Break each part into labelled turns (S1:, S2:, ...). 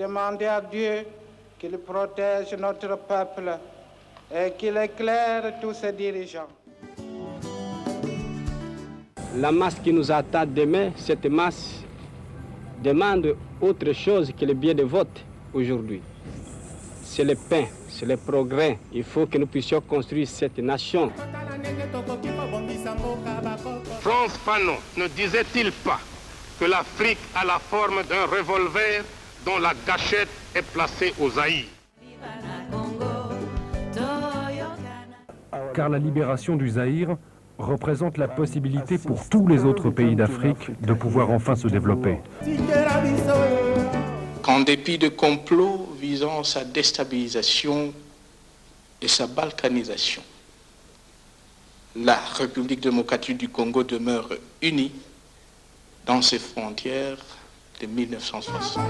S1: demander à Dieu qu'il protège notre peuple et qu'il éclaire tous ses dirigeants.
S2: La masse qui nous attend demain, cette masse demande autre chose que le bien de vote aujourd'hui. C'est le pain, c'est le progrès. Il faut que nous puissions construire cette nation.
S3: Frantz Fanon ne disait-il pas que l'Afrique a la forme d'un revolver dont la gâchette est placée au Zaïre?
S4: Car la libération du Zaïre représente la possibilité pour tous les autres pays d'Afrique de pouvoir enfin se développer.
S5: Qu'en dépit de complots visant sa déstabilisation et sa balkanisation, la République démocratique du Congo demeure unie dans ses frontières de 1960.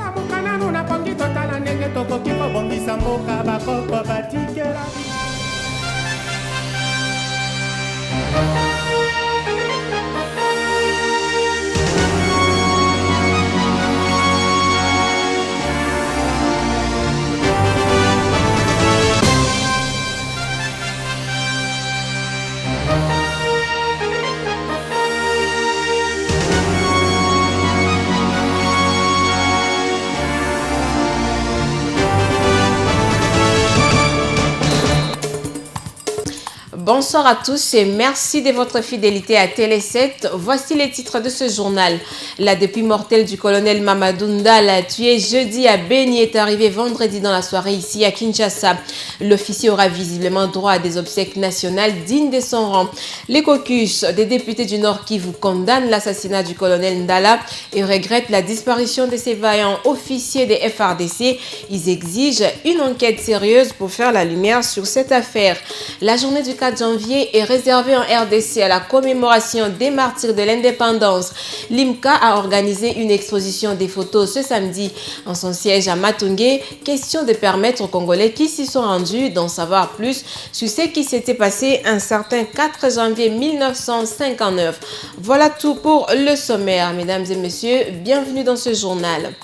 S6: Bonsoir à tous et merci de votre fidélité à Télé 7. Voici les titres de ce journal. La dépouille mortelle du colonel Mamadou Ndala, tué jeudi à Beni, est arrivée vendredi dans la soirée ici à Kinshasa. L'officier aura visiblement droit à des obsèques nationales dignes de son rang. Les caucus des députés du Nord Kivu condamnent l'assassinat du colonel Ndala et regrettent la disparition de ces vaillants officiers des FRDC. Ils exigent une enquête sérieuse pour faire la lumière sur cette affaire. La journée du 4 janvier est réservée en RDC à la commémoration des martyrs de l'indépendance. L'IMCA a organisé une exposition des photos ce samedi en son siège à Matungé. Question de permettre aux Congolais qui s'y sont rendus d'en savoir plus sur ce qui s'était passé un certain 4 janvier 1959. Voilà tout pour le sommaire. Mesdames et messieurs, bienvenue dans ce journal.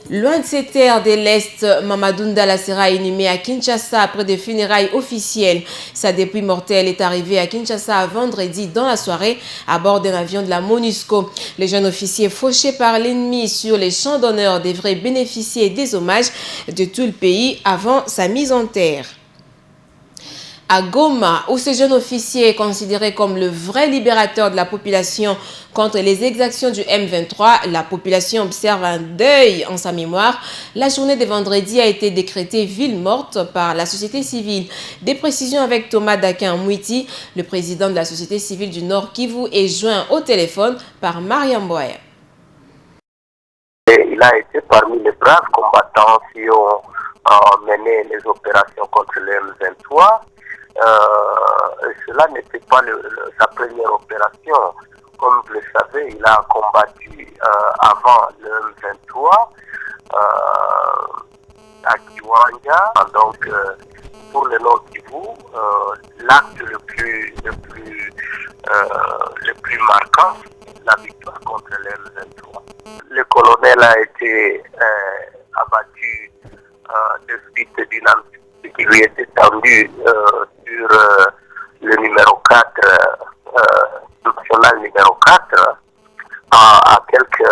S6: Loin de ses terres de l'Est, Mamadou Ndala sera inhumé à Kinshasa après des funérailles officielles. Sa dépouille mortelle est arrivée à Kinshasa vendredi dans la soirée à bord d'un avion de la MONUSCO. Les jeunes officiers fauchés par l'ennemi sur les champs d'honneur devraient bénéficier des hommages de tout le pays avant sa mise en terre. À Goma, où ce jeune officier est considéré comme le vrai libérateur de la population contre les exactions du M23, la population observe un deuil en sa mémoire. La journée de vendredi a été décrétée ville morte par la société civile. Des précisions avec Thomas Dakin-Mouiti, le président de la société civile du Nord Kivu, est joint au téléphone par Mariam Boye.
S7: Il a été parmi les braves combattants qui ont mené les opérations contre le M23. Cela n'était pas sa première opération. Comme vous le savez, il a combattu avant le M23 à Kiwanja. Donc, pour le Nord Kivu, l'acte le plus marquant, la victoire contre le M23. Le colonel a été abattu de suite d'une amnistie qui lui était tendue sur le numéro 4, optionnel numéro 4, à quelques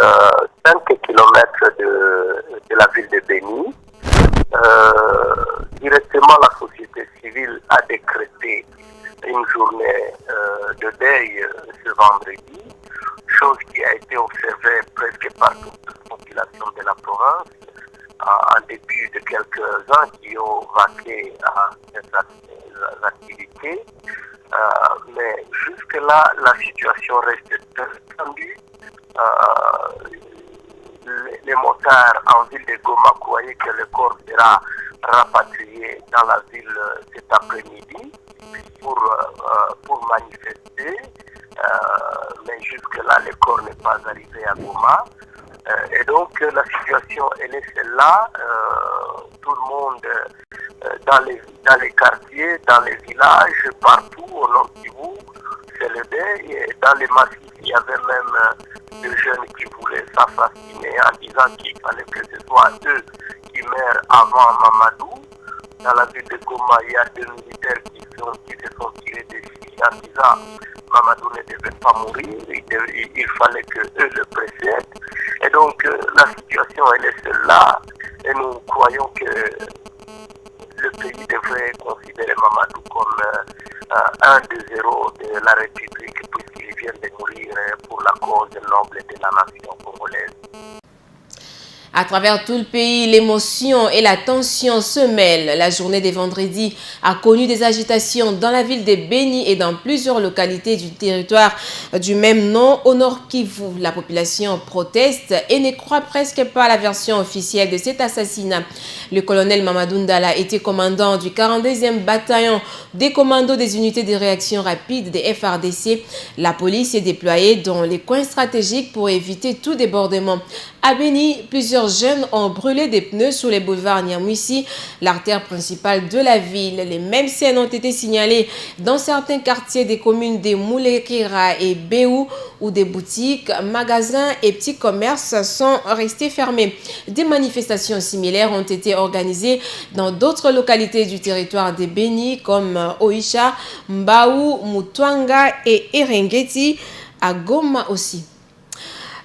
S7: 5 kilomètres de la ville de Beni. Directement, la société civile a décrété une journée de deuil ce vendredi, chose qui a été observée presque par toute la population de la province, en dépit de quelques-uns qui ont vaqué à ces activités. Mais jusque-là, la situation reste très tendue. Les motards en ville de Goma croyaient que le corps sera rapatrié dans la ville cet après-midi pour manifester. Mais jusque-là, le corps n'est pas arrivé à Goma. Et donc la situation elle est celle-là, tout le monde dans les quartiers, dans les villages, partout au Nord Kivu, c'est le deuil. Et dans les massifs, il y avait même des jeunes qui voulaient s'assassiner en disant qu'il fallait que ce soit eux qui meurent avant Mamadou. Dans la ville de Goma, il y a deux militaires qui se sont tirés dessus en disant Mamadou ne devait pas mourir, il fallait que eux le précèdent. Et donc la situation elle est celle-là, et nous croyons que le pays devrait considérer Mamadou comme un des héros de la République puisqu'il vient de mourir pour la cause noble de la nation congolaise.
S6: À travers tout le pays, l'émotion et la tension se mêlent. La journée des vendredis a connu des agitations dans la ville de Beni et dans plusieurs localités du territoire du même nom au Nord Kivu. La population proteste et ne croit presque pas à la version officielle de cet assassinat. Le colonel Mamadou Ndala était commandant du 42e bataillon des commandos des unités de réaction rapide des FARDC. La police est déployée dans les coins stratégiques pour éviter tout débordement. À Beni, plusieurs jeunes ont brûlé des pneus sur les boulevards Niamouissi, l'artère principale de la ville. Les mêmes scènes ont été signalées dans certains quartiers des communes de Moulekira et Béou, où des boutiques, magasins et petits commerces sont restés fermés. Des manifestations similaires ont été organisées dans d'autres localités du territoire de Beni, comme Oisha, Mbaou, Mutwanga et Erengeti, à Goma aussi.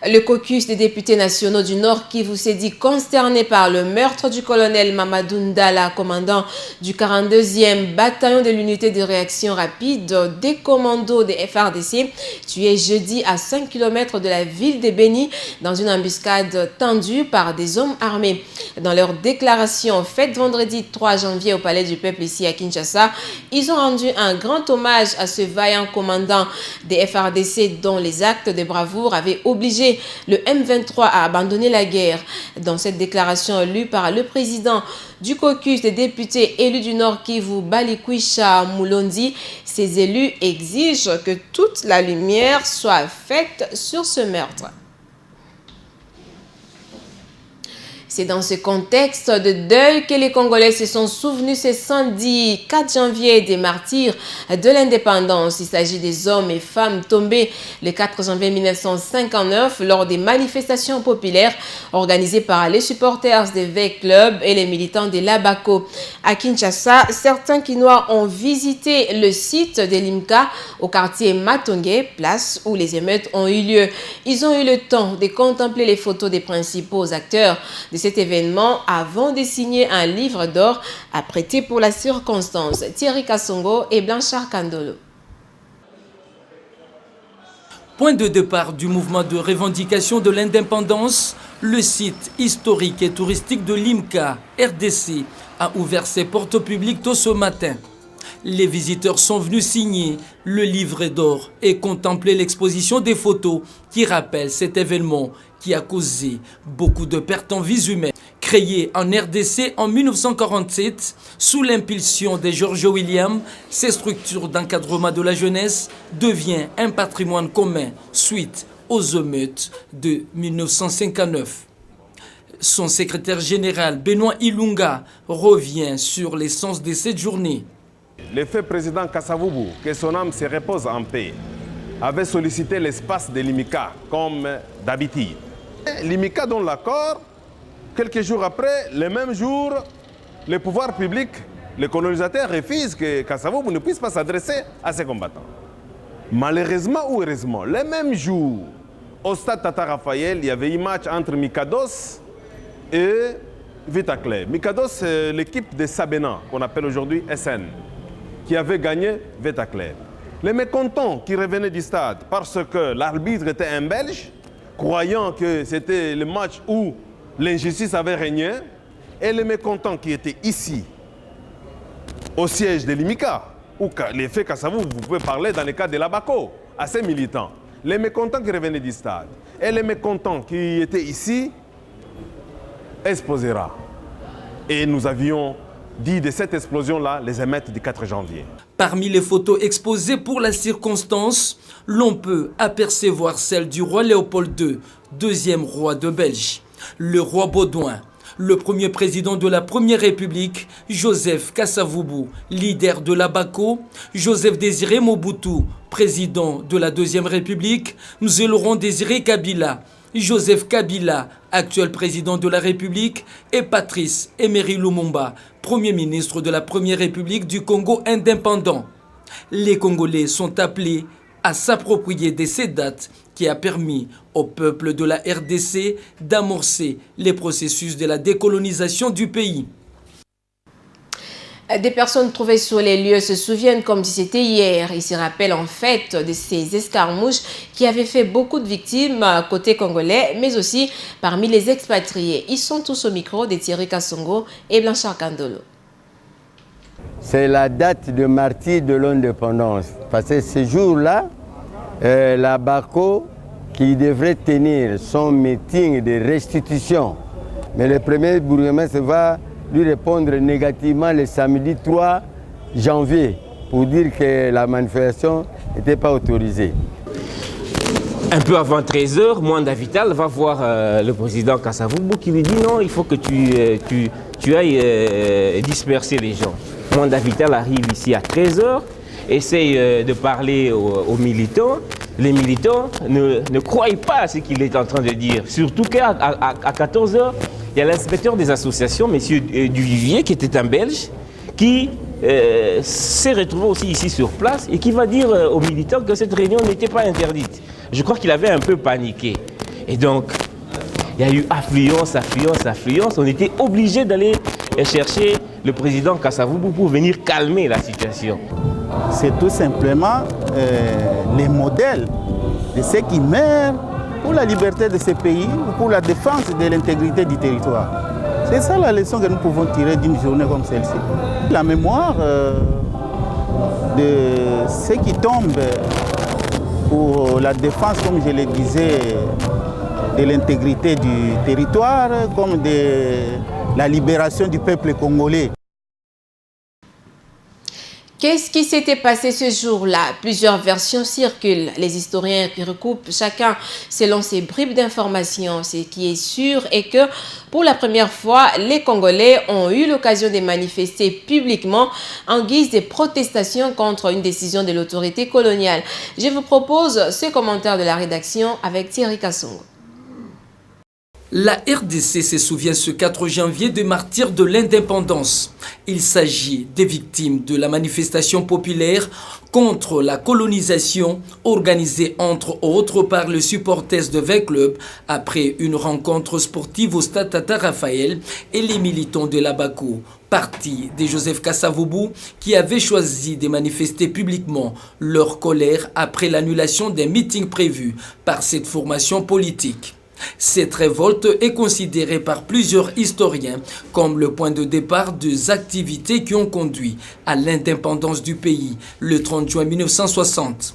S6: Le caucus des députés nationaux du Nord Kivu s'est dit consterné par le meurtre du colonel Mamadou Ndala, commandant du 42e bataillon de l'unité de réaction rapide des commandos des FARDC, tué jeudi à 5 km de la ville de Beni dans une embuscade tendue par des hommes armés. Dans leur déclaration faite vendredi 3 janvier au Palais du Peuple ici à Kinshasa, ils ont rendu un grand hommage à ce vaillant commandant des FARDC dont les actes de bravoure avaient obligé le M23 a abandonné la guerre. Dans cette déclaration lue par le président du caucus des députés élus du Nord Kivu, Balikwisha Mulondi, ces élus exigent que toute la lumière soit faite sur ce meurtre. C'est dans ce contexte de deuil que les Congolais se sont souvenus ce samedi 4 janvier des martyrs de l'indépendance. Il s'agit des hommes et femmes tombés le 4 janvier 1959 lors des manifestations populaires organisées par les supporters des V-Club et les militants de l'Abaco. À Kinshasa, certains Kinois ont visité le site de l'IMCA au quartier Matongé, place où les émeutes ont eu lieu. Ils ont eu le temps de contempler les photos des principaux acteurs de cet événement avant de signer un livre d'or apprêté pour la circonstance. Thierry Kassongo et Blanchard Kandolo.
S8: Point de départ du mouvement de revendication de l'indépendance, le site historique et touristique de l'IMCA, RDC, a ouvert ses portes au public tôt ce matin. Les visiteurs sont venus signer le livret d'or et contempler l'exposition des photos qui rappellent cet événement qui a causé beaucoup de pertes en vies humaines. Créé en RDC en 1947, sous l'impulsion de George Williams, ces structures d'encadrement de la jeunesse deviennent un patrimoine commun suite aux émeutes de 1959. Son secrétaire général, Benoît Ilunga, revient sur l'essence de cette journée.
S9: Le fait président Kasavubu, que son âme se repose en paix, avait sollicité l'espace de l'IMICA comme d'habitude. L'IMICA donne l'accord. Quelques jours après, le même jour, le pouvoir public, les colonisateurs refusent que Kasavubu ne puisse pas s'adresser à ses combattants. Malheureusement ou heureusement, le même jour, au stade Tata Raphaël, il y avait un match entre Mikados et Vitaclé. Mikados, c'est l'équipe de Sabena, qu'on appelle aujourd'hui SN, qui avait gagné Vitaclé. Les mécontents qui revenaient du stade parce que l'arbitre était un Belge, croyant que c'était le match où l'injustice avait régné, et les mécontents qui étaient ici, au siège de l'IMICA, ou les faits Kassavou, vous pouvez parler dans le cas de l'Abaco, à ces militants. Les mécontents qui revenaient du stade et les mécontents qui étaient ici explosera. Et nous avions dit de cette explosion-là les émeutes du 4 janvier.
S8: Parmi les photos exposées pour la circonstance, l'on peut apercevoir celle du roi Léopold II, deuxième roi de Belgique, le roi Baudouin, Le premier président de la Première République, Joseph Kasavubu, leader de la BACO, Joseph Désiré Mobutu, président de la Deuxième République, M. Laurent Désiré Kabila, Joseph Kabila, actuel président de la République, et Patrice Emery Lumumba, premier ministre de la Première République du Congo indépendant. Les Congolais sont appelés à s'approprier de ces dates qui a permis au peuple de la RDC d'amorcer les processus de la décolonisation du pays.
S6: Des personnes trouvées sur les lieux se souviennent comme si c'était hier. Ils se rappellent en fait de ces escarmouches qui avaient fait beaucoup de victimes côté congolais, mais aussi parmi les expatriés. Ils sont tous au micro de Thierry Kassongo et Blanchard Kandolo.
S10: C'est la date de martyre de l'indépendance. Parce que ce jour-là, la BACO qui devrait tenir son meeting de restitution. Mais le premier bourgmestre va lui répondre négativement le samedi 3 janvier pour dire que la manifestation n'était pas autorisée.
S11: Un peu avant 13h, Mwanda Vital va voir le président Kasavubu qui lui dit non, il faut que tu ailles disperser les gens. Mwanda Vital arrive ici à 13h, essaye de parler aux militants. Les militants ne croient pas à ce qu'il est en train de dire. Surtout qu'à 14h, il y a l'inspecteur des associations, M. Duvivier, qui était un Belge, qui s'est retrouvé aussi ici sur place et qui va dire aux militants que cette réunion n'était pas interdite. Je crois qu'il avait un peu paniqué. Et donc, il y a eu affluence. On était obligé d'aller chercher le président Kasavubu pour venir calmer la situation.
S12: C'est tout simplement les modèles de ceux qui meurent pour la liberté de ce pays ou pour la défense de l'intégrité du territoire. C'est ça la leçon que nous pouvons tirer d'une journée comme celle-ci. La mémoire de ceux qui tombent pour la défense, comme je le disais, de l'intégrité du territoire, comme de la libération du peuple congolais.
S6: Qu'est-ce qui s'était passé ce jour-là? Plusieurs versions circulent. Les historiens recoupent chacun selon ses bribes d'informations. Ce qui est sûr est que pour la première fois, les Congolais ont eu l'occasion de manifester publiquement en guise de protestation contre une décision de l'autorité coloniale. Je vous propose ce commentaire de la rédaction avec Thierry Kassongo.
S8: La RDC se souvient ce 4 janvier des martyrs de l'indépendance. Il s'agit des victimes de la manifestation populaire contre la colonisation organisée entre autres par les supporters de 20 clubs après une rencontre sportive au stade Tata Raphaël et les militants de la BACO, parti de Joseph Kasavubu qui avait choisi de manifester publiquement leur colère après l'annulation des meetings prévus par cette formation politique. Cette révolte est considérée par plusieurs historiens comme le point de départ des activités qui ont conduit à l'indépendance du pays le 30 juin 1960.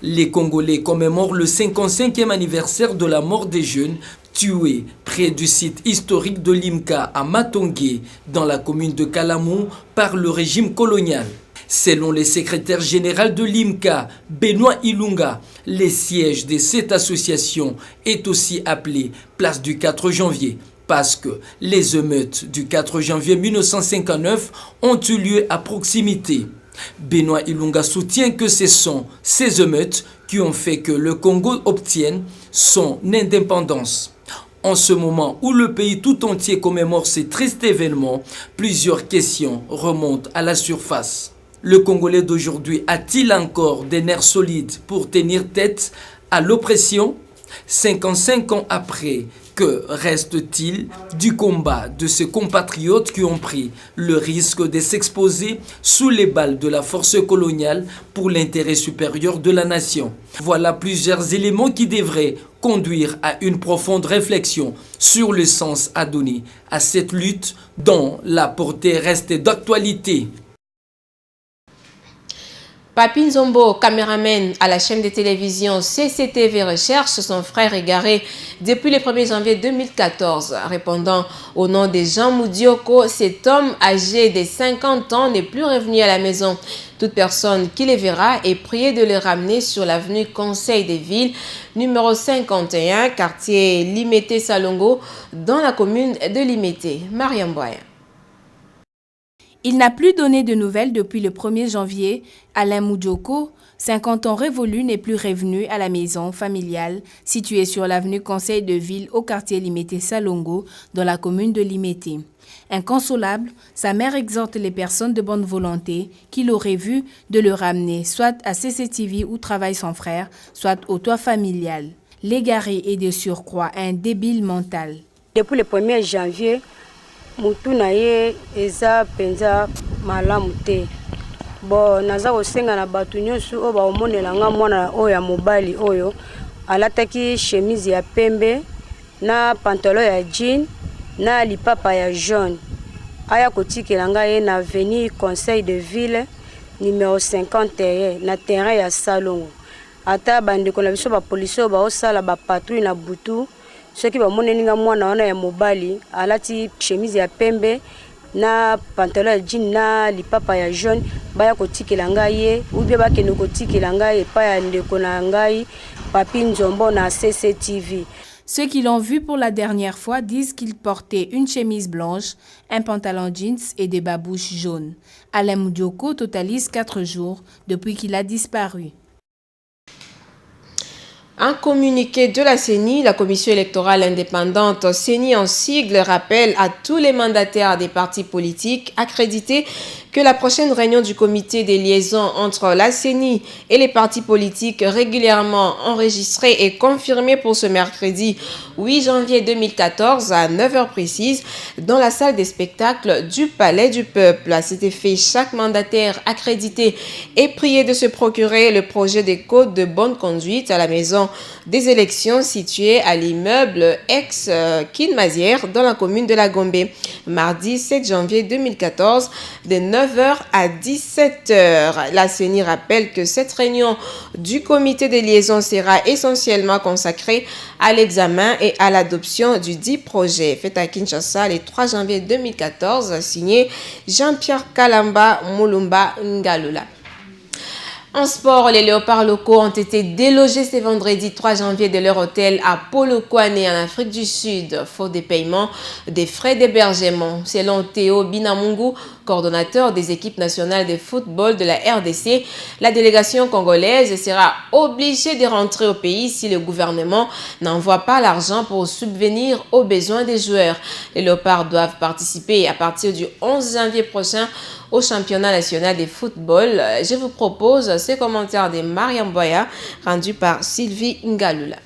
S8: Les Congolais commémorent le 55e anniversaire de la mort des jeunes tués près du site historique de Limka à Matongé dans la commune de Kalamou par le régime colonial. Selon le secrétaire général de l'IMCA, Benoît Ilunga, le siège de cette association est aussi appelé Place du 4 janvier parce que les émeutes du 4 janvier 1959 ont eu lieu à proximité. Benoît Ilunga soutient que ce sont ces émeutes qui ont fait que le Congo obtienne son indépendance. En ce moment où le pays tout entier commémore ces tristes événements, plusieurs questions remontent à la surface. Le Congolais d'aujourd'hui a-t-il encore des nerfs solides pour tenir tête à l'oppression? 55 ans après, que reste-t-il du combat de ses compatriotes qui ont pris le risque de s'exposer sous les balles de la force coloniale pour l'intérêt supérieur de la nation? Voilà plusieurs éléments qui devraient conduire à une profonde réflexion sur le sens à donner à cette lutte dont la portée reste d'actualité.
S6: Papi Nzombo, caméraman à la chaîne de télévision CCTV Recherche, son frère égaré depuis le 1er janvier 2014. Répondant au nom de Jean Moudioko, cet homme âgé de 50 ans n'est plus revenu à la maison. Toute personne qui les verra est priée de le ramener sur l'avenue Conseil des Villes, numéro 51, quartier Limete-Salongo, dans la commune de Limete. Mariam Boya.
S13: Il n'a plus donné de nouvelles depuis le 1er janvier. Alain Moudjoko, 50 ans révolus, n'est plus revenu à la maison familiale située sur l'avenue Conseil de Ville au quartier Limete-Salongo dans la commune de Limete. Inconsolable, sa mère exhorte les personnes de bonne volonté qui l'auraient vu de le ramener soit à CCTV où travaille son frère, soit au toit familial. L'égaré est de surcroît un débile mental.
S14: Depuis le 1er janvier, mutu na ye eza penza malamu te. Bon, naza kosenga na batu nyonso oyo baomonela nga mwana oyo ya mobali oyo alataki chemise ya pembe na pantalon ya jean na lipapa ya jaune. Aya kotikela nga ye na avenue Conseil de Ville numéro 51 na terrain ya Salongo. Ata bandeko na biso ba police ba osala ba patrouille na butu. Soki bamoneni nga mwana wana ya mobali alati chemise ya pembe na pantalon ya jean na lipapa ya jaune baya kotikela ngai ye ou bien bakende kotikela ngai epai ya ndeko na ngai Papi Nzombo na CCTV.
S13: Ceux qui l'ont vu pour la dernière fois disent qu'il portait une chemise blanche, un pantalon jeans et des babouches jaunes. Alain Moudioko totalise 4 jours depuis qu'il a disparu.
S6: Un communiqué de la CENI, la Commission électorale indépendante CENI en sigle, rappelle à tous les mandataires des partis politiques accrédités que la prochaine réunion du comité des liaisons entre la CENI et les partis politiques régulièrement enregistrée et confirmée pour ce mercredi 8 janvier 2014 à 9h précises dans la salle des spectacles du Palais du Peuple. À cet effet, chaque mandataire accrédité est prié de se procurer le projet des codes de bonne conduite à la maison des élections située à l'immeuble ex-Kinmazière dans la commune de la Gombe. Mardi 7 janvier 2014 de 9h à 17h. La CENI rappelle que cette réunion du comité de liaison sera essentiellement consacrée à l'examen et à l'adoption du dit projet. Fait à Kinshasa le 3 janvier 2014, signé Jean-Pierre Kalamba Moulumba Ngalula. En sport, les léopards locaux ont été délogés ce vendredi 3 janvier de leur hôtel à Polokwane en Afrique du Sud, faute de paiement des frais d'hébergement. Selon Théo Binamungu, coordonnateur des équipes nationales de football de la RDC, la délégation congolaise sera obligée de rentrer au pays si le gouvernement n'envoie pas l'argent pour subvenir aux besoins des joueurs. Les léopards doivent participer à partir du 11 janvier prochain au championnat national de football. Je vous propose ce commentaire de Mariam Boya, rendu par Sylvie Ngalula.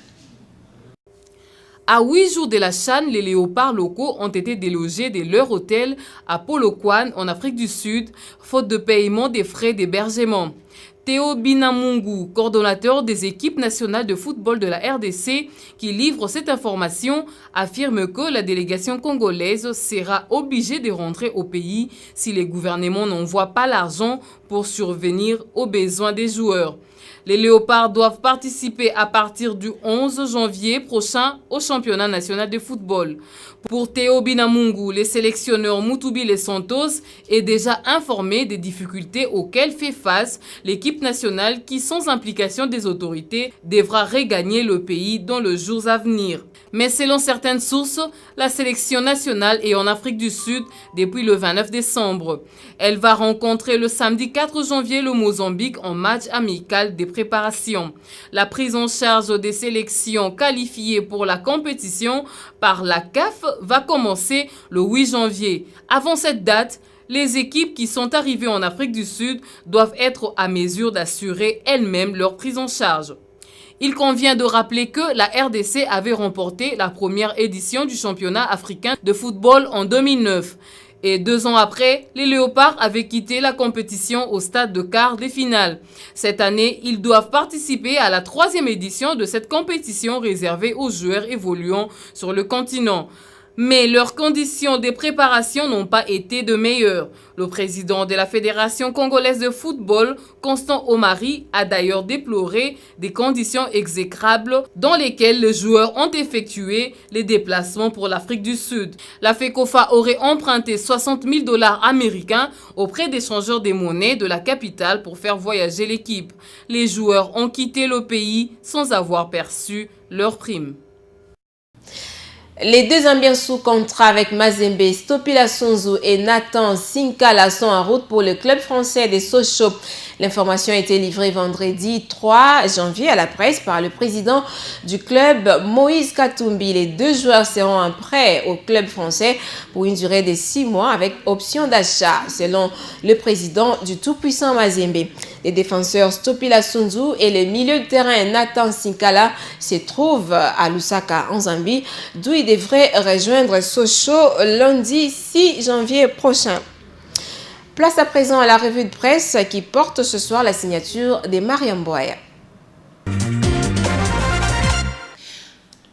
S8: À 8 jours de la CHAN, les léopards locaux ont été délogés de leur hôtel à Polokwane, en Afrique du Sud, faute de paiement des frais d'hébergement. Théo Binamungu, coordonnateur des équipes nationales de football de la RDC, qui livre cette information, affirme que la délégation congolaise sera obligée de rentrer au pays si les gouvernements n'envoient pas l'argent pour survenir aux besoins des joueurs. Les léopards doivent participer à partir du 11 janvier prochain au championnat national de football. Pour Théo Binamungu, le sélectionneur Mutubile Santos est déjà informé des difficultés auxquelles fait face l'équipe nationale qui, sans implication des autorités, devra regagner le pays dans les jours à venir. Mais selon certaines sources, la sélection nationale est en Afrique du Sud depuis le 29 décembre. Elle va rencontrer le samedi 4 janvier le Mozambique en match amical des préparations. La prise en charge des sélections qualifiées pour la compétition par la CAF va commencer le 8 janvier. Avant cette date, les équipes qui sont arrivées en Afrique du Sud doivent être à mesure d'assurer elles-mêmes leur prise en charge. Il convient de rappeler que la RDC avait remporté la première édition du championnat africain de football en 2009. Et 2 ans après, les léopards avaient quitté la compétition au stade de quart des finales. Cette année, ils doivent participer à la 3e édition de cette compétition réservée aux joueurs évoluant sur le continent.
S15: Mais leurs conditions de préparation n'ont pas été de meilleures. Le président de la Fédération congolaise de football, Constant Omari, a d'ailleurs déploré des conditions exécrables dans lesquelles les joueurs ont effectué les déplacements pour l'Afrique du Sud. La FECOFA aurait emprunté 60 000 $ américains auprès des changeurs des monnaies de la capitale pour faire voyager l'équipe. Les joueurs ont quitté le pays sans avoir perçu leur prime.
S6: Les deux Zambiens sous contrat avec Mazembe, Stopila Sonzu et Nathan Sinkala sont en route pour le club français des Sochaux. L'information a été livrée vendredi 3 janvier à la presse par le président du club, Moïse Katumbi. Les deux joueurs seront en prêt au club français pour une durée de 6 mois avec option d'achat, selon le président du tout-puissant Mazembe. Les défenseurs Stopila Sonzu et le milieu de terrain Nathan Sinkala se trouvent à Lusaka, en Zambie, d'où ils devraient rejoindre Sochaux lundi 6 janvier prochain. Place à présent à la revue de presse qui porte ce soir la signature de Mariam Boya.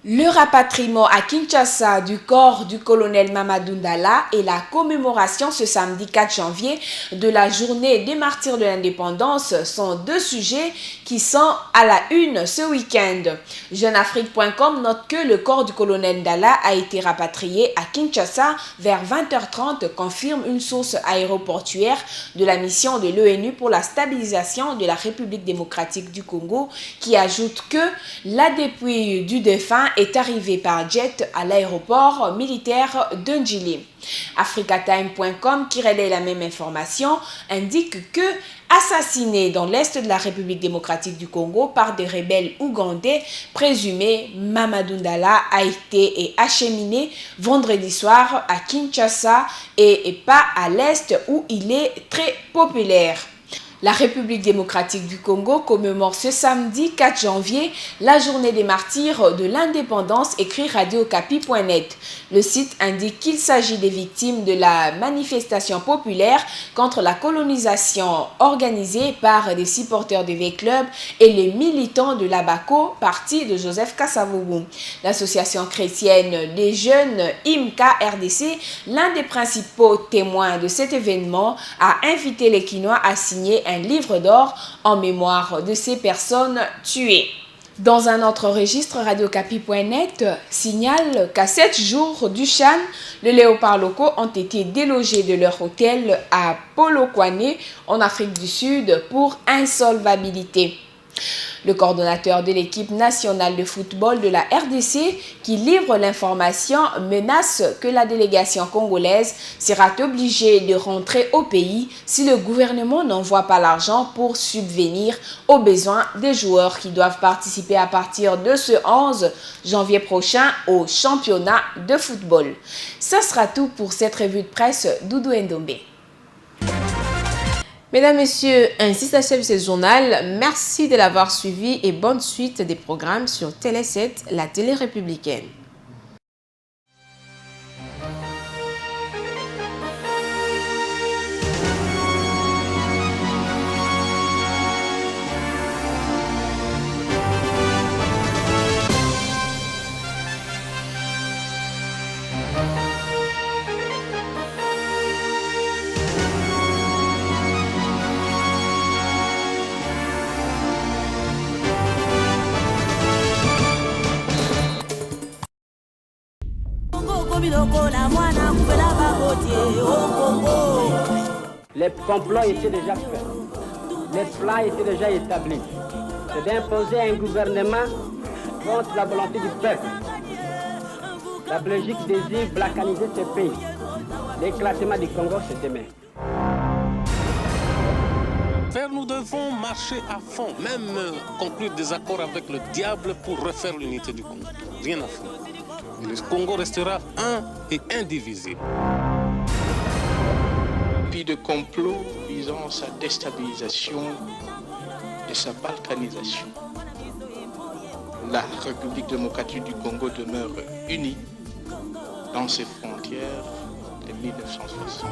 S13: Le rapatriement à Kinshasa du corps du colonel Mamadou Ndala et la commémoration ce samedi 4 janvier de la journée des martyrs de l'indépendance sont deux sujets qui sont à la une ce week-end. Jeuneafrique.com note que le corps du colonel Ndala a été rapatrié à Kinshasa vers 20h30, confirme une source aéroportuaire de la mission de l'ONU pour la stabilisation de la République démocratique du Congo, qui ajoute que la dépouille du défunt est arrivé par jet à l'aéroport militaire de Ndjili. Africatime.com, qui relaie la même information, indique que assassiné dans l'est de la République démocratique du Congo par des rebelles ougandais présumés, Mamadou Ndala a été acheminé vendredi soir à Kinshasa et pas à l'est où il est très populaire. La République démocratique du Congo commémore ce samedi 4 janvier la journée des martyrs de l'indépendance, écrit radiocapi.net. Le site indique qu'il s'agit des victimes de la manifestation populaire contre la colonisation organisée par des supporters des V-Club et les militants de l'Abaco, parti de Joseph Kasavubu. L'association chrétienne des jeunes IMCA RDC, l'un des principaux témoins de cet événement, a invité les Kinois à signer un livre d'or en mémoire de ces personnes tuées. Dans un autre registre, radiocapi.net signale qu'à 7 jours du Chan, les léopards locaux ont été délogés de leur hôtel à Polokwane, en Afrique du Sud, pour insolvabilité. Le coordonnateur de l'équipe nationale de football de la RDC, qui livre l'information, menace que la délégation congolaise sera obligée de rentrer au pays si le gouvernement n'envoie pas l'argent pour subvenir aux besoins des joueurs qui doivent participer à partir de ce 11 janvier prochain au championnat de football. Ce sera tout pour cette revue de presse. Doudou Ndombe.
S6: Mesdames, Messieurs, ainsi s'achève ce journal. Merci de l'avoir suivi et bonne suite des programmes sur Télé 7, la télé républicaine.
S2: Les complots étaient déjà faits. Les plans étaient déjà établis. C'est d'imposer un gouvernement contre la volonté du peuple. La Belgique désire balkaniser ce pays. L'éclatement du Congo, c'est demain.
S3: Nous devons marcher à fond, même conclure des accords avec le diable pour refaire l'unité du Congo. Rien à faire. Le Congo restera un et indivisible.
S5: Puis de complot visant sa déstabilisation et sa balkanisation. La République démocratique du Congo demeure unie dans ses frontières de 1960.